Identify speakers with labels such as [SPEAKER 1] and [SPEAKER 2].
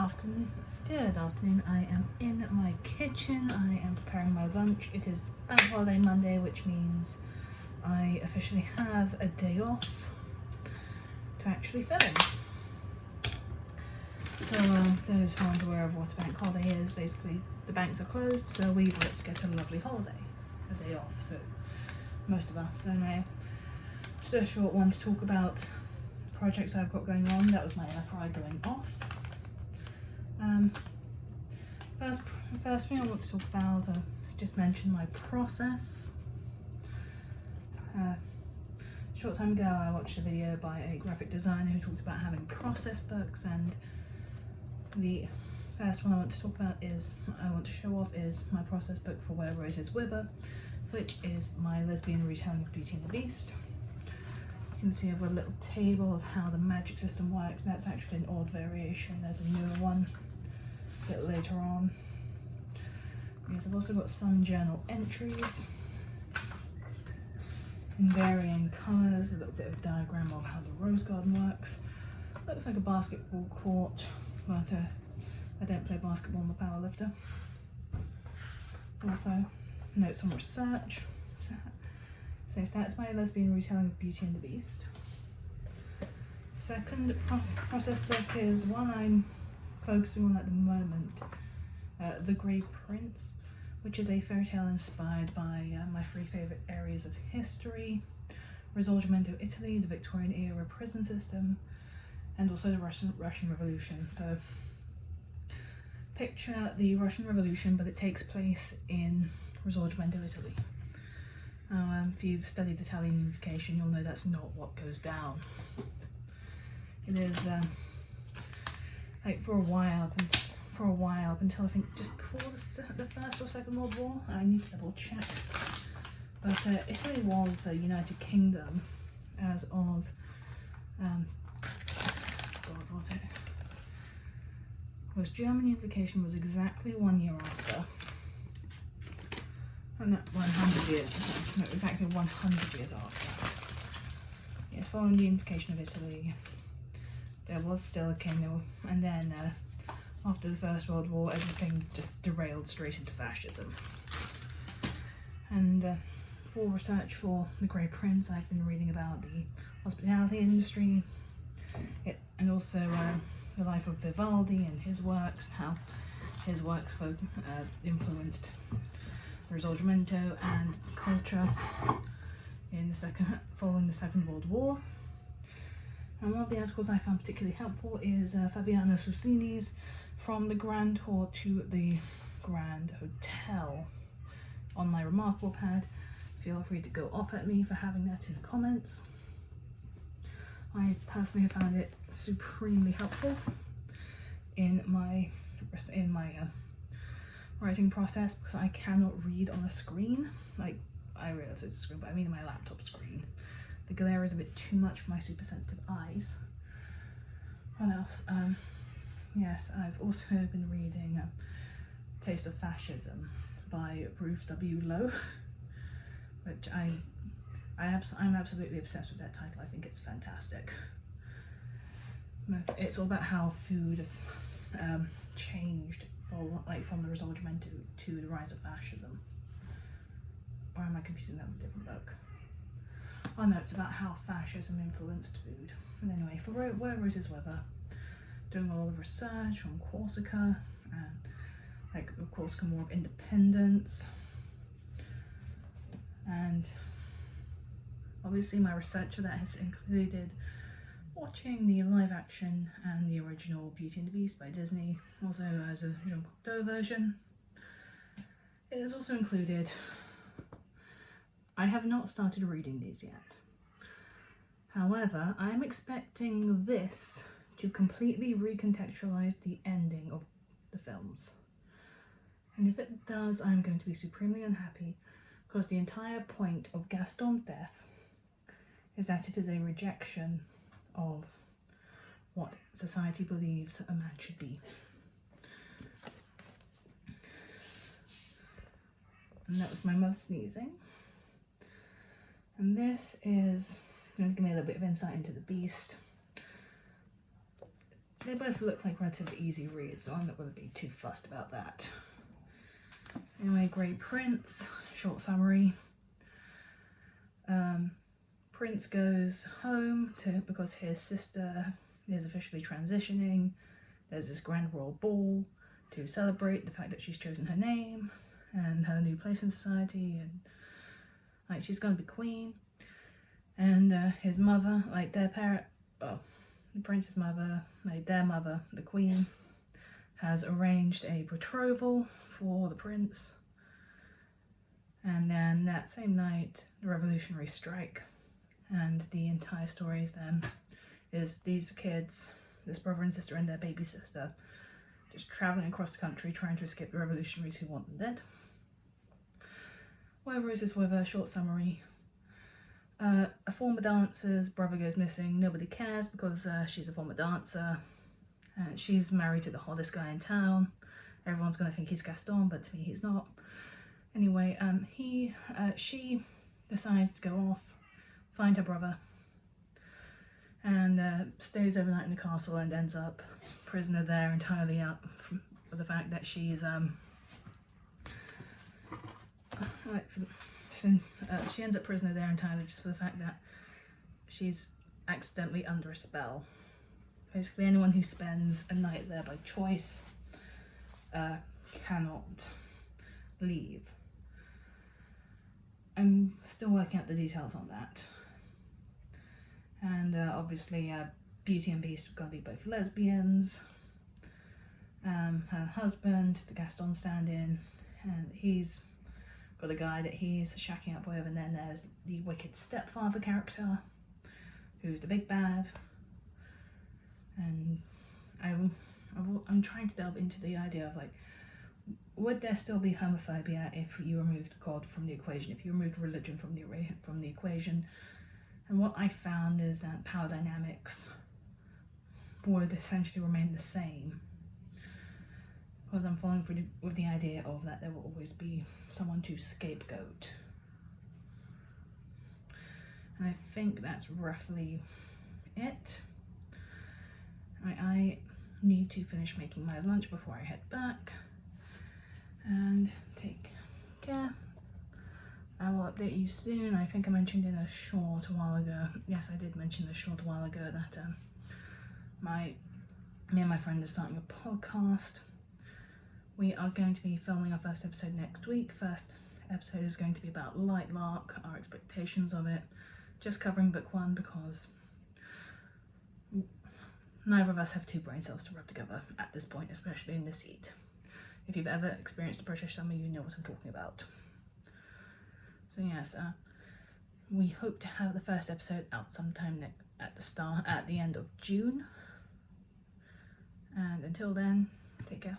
[SPEAKER 1] afternoon. Good afternoon. I am in my kitchen. I am preparing my lunch. It is Bank Holiday Monday, which means I officially have a day off to actually film. So those who aren't aware of what a bank holiday is, basically the banks are closed, so let's get a lovely holiday, a day off. So most of us. Anyway, just a short one to talk about projects I've got going on. That was my air fryer going off. First thing I want to talk about is just mention my process. A short time ago I watched a video by a graphic designer who talked about having process books, and the first one I want to talk about I want to show off is my process book for Where Roses Wither, which is my lesbian retelling of Beauty and the Beast. You can see I've got a little table of how the magic system works, and that's actually an old variation. There's a newer one a bit later on. Because I've also got some journal entries in varying colours, a little bit of a diagram of how the rose garden works. Looks like a basketball court, but I don't play basketball, I'm a powerlifter. Also, notes on research. So that's my lesbian retelling of Beauty and the Beast. Second process book is the one I'm focusing on at the moment, The Grey Prince, which is a fairy tale inspired by my three favourite areas of history: Risorgimento, Italy, the Victorian era prison system, and also the Russian Revolution. So picture the Russian Revolution, but it takes place in Risorgimento, Italy. If you've studied Italian unification, you'll know that's not what goes down. It is like for a while up until I think just before the First or Second World War. I need to double check. But Italy was a United Kingdom as of was German unification was exactly 1 year after. And that 100 years, no, exactly 100 years after. Yeah, following the unification of Italy, there was still a kingdom, and then after the First World War, everything just derailed straight into fascism. And for research for The Grey Prince, I've been reading about the hospitality industry, and also the life of Vivaldi and his works, and how his works influenced Risorgimento and culture following the Second World War. And one of the articles I found particularly helpful is Fabiano Susini's From the Grand Tour to the Grand Hotel on my Remarkable pad. Feel free to go off at me for having that in the comments. I personally have found it supremely helpful in my writing process, because I cannot read on a screen. Like, I realize it's a screen, but I mean my laptop screen. The glare is a bit too much for my super sensitive eyes. What else? Yes, I've also been reading Taste of Fascism by Ruth W. Lowe, which I'm absolutely obsessed with that title. I think it's fantastic. It's all about how food changed from the Risorgimento to the rise of fascism. Or am I confusing that with a different book? Oh no, it's about how fascism influenced food. And anyway, for Where Roses Wither, doing a lot of research on Corsica, like Corsica War of Independence, and obviously my research for that has included watching the live action and the original Beauty and the Beast by Disney, also as a Jean Cocteau version. It has also included, I have not started reading these yet. However, I'm expecting this to completely recontextualize the ending of the films. And if it does, I'm going to be supremely unhappy, because the entire point of Gaston's death is that it is a rejection of what society believes a man should be. And that was my mouth sneezing. And this is going to give me a little bit of insight into the Beast. they both look like relatively easy reads, so I'm not going to be too fussed about that. Anyway, Grey Prince, short summary. Prince goes home because his sister is officially transitioning. There's this grand royal ball to celebrate the fact that she's chosen her name and her new place in society, and like she's going to be queen. And his mother, like their parent, well, the prince's mother, like their mother, the queen, has arranged a betrothal for the prince. And then that same night, the revolutionaries strike, and the entire story is these kids, this brother and sister and their baby sister, just travelling across the country trying to escape the revolutionaries who want them dead. Whatever is this with a short summary. A former dancer's brother goes missing. Nobody cares because she's a former dancer. And she's married to the hottest guy in town. Everyone's going to think he's Gaston, but to me he's not. Anyway, she decides to go off, find her brother, and stays overnight in the castle and ends up prisoner there entirely for the fact that she's she ends up prisoner there entirely just for the fact that she's accidentally under a spell. Basically, anyone who spends a night there by choice cannot leave. I'm still working out the details on that. And obviously Beauty and Beast are going to be both lesbians. Her husband, the Gaston stand-in, and he's got a guy that he's shacking up with, and then there's the wicked stepfather character, who's the big bad. And I'm trying to delve into the idea of, like, would there still be homophobia if you removed God from the equation, if you removed religion from the equation? And what I found is that power dynamics would essentially remain the same, because I'm following through with the idea of that there will always be someone to scapegoat. And I think that's roughly it. I need to finish making my lunch before I head back, and take care. I will update you soon. I think I mentioned in a short while ago, yes I did mention a short while ago, that me and my friend are starting a podcast. We are going to be filming our first episode next week. First episode is going to be about Light Lark, our expectations of it, just covering book 1 because neither of us have 2 brain cells to rub together at this point, especially in this heat. If you've ever experienced a British summer, you know what I'm talking about. So yes, we hope to have the first episode out sometime at the end of June. And until then, take care.